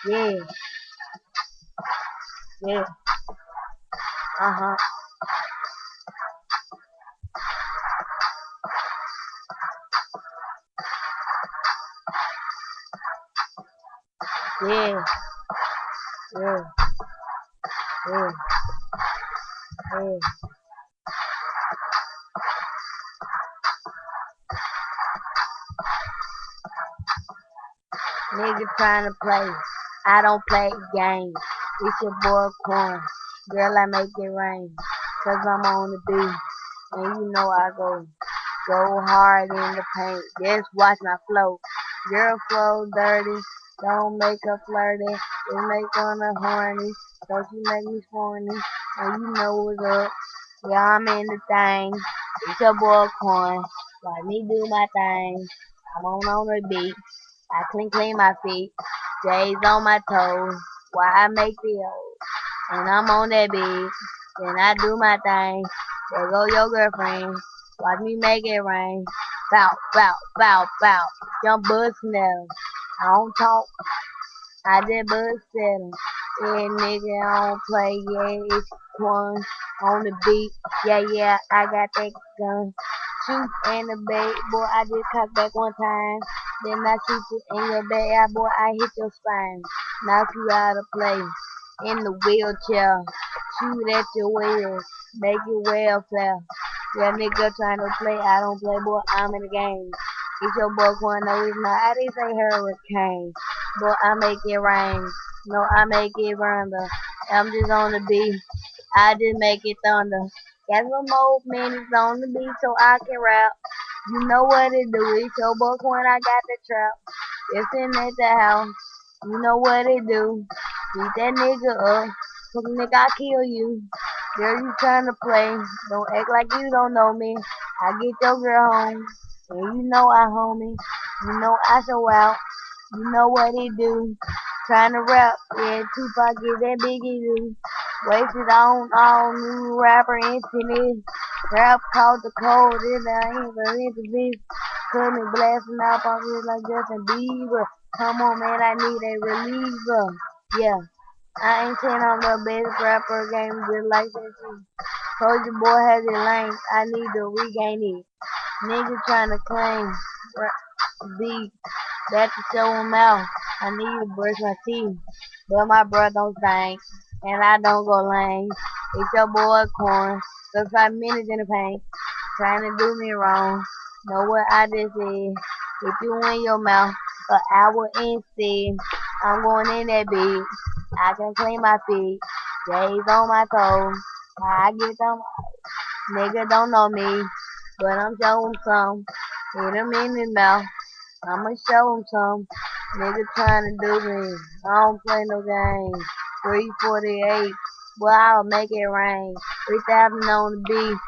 Yeah, yeah, uh-huh, yeah, yeah, yeah, yeah. Nigga trying to play. I don't play games. It's your boy Corn. Girl, I make it rain. Cause I'm on the beat. And you know I go hard in the paint. Just watch my flow. Girl flow dirty. Don't make her flirty. It make her horny. Don't you make me horny. And you know what's up. Yeah, I'm in the thing. It's your boy Corn. Let me do my thing. I'm on the beat. I clean my feet. J's on my toes. Why I make the O's. And I'm on that beat. Then I do my thing. There go your girlfriend. Watch me make it rain. Bow, bow, bow, bow. Jump bust now. I don't talk. I just bust settle. Yeah, nigga, I don't play. Yeah, it's one on the beat. Yeah, yeah, I got that gun. Shoot in the bait, boy. I just cut back one time. Then I shoot you in your back, yeah, boy. I hit your spine. Knock you out of play. In the wheelchair. Shoot at your wheels. Make your welfare. Yeah, nigga trying to play. I don't play, boy. I'm in the game. It's your boy going, no, it's not. I didn't say hurricane. Boy, I make it rain. No, I make it thunder. I'm just on the beat. I just make it thunder. Got some more minutes on the beat so I can rap. You know what it do. It's your boy when I got the trap. It's in at the house. You know what it do. Beat that nigga up. Cause nigga, I kill you. Girl, you trying to play. Don't act like you don't know me. I get your girl home. And you know I homie. You know I show out. You know what he do. Trying to rap. Yeah, Tupac get that biggie do. Wasted on all new rapper infinite. Rap called the cold. And I ain't but into this. Couldn't blasting out on this like Justin Bieber. Come on, man, I need a reliever. Yeah. I ain't saying I'm the best rapper game with like that. Told your boy has it lane. I need to regain it. Nigga trying to claim beat. That to show him out. I need to brush my teeth. But my breath don't stink. And I don't go lame. It's your boy Corn. So 5 minutes in the paint. Trying to do me wrong. Know what I just said. Hit you in your mouth. An hour instead. I'm going in that beat. I can clean my feet. Days on my toes. I get them. Nigga don't know me. But I'm showing some. Hit him in his mouth. I'ma show him some. Nigga trying to do me. I don't play no games. 348. Well, I'll make it rain. 3,000 on the beat.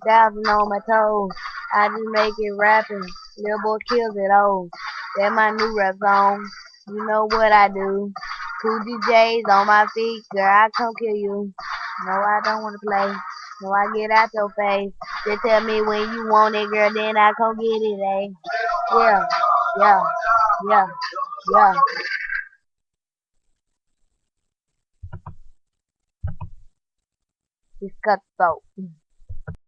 3,000 on my toes. I just make it rapping. Little boy kills it all. That my new rap song. You know what I do. Coogee J's on my feet. Girl, I come kill you. No, I don't wanna play. No, I get out your face. Just tell me when you want it, girl, then I come get it, eh? Yeah, yeah, yeah, yeah. It's cutthroat.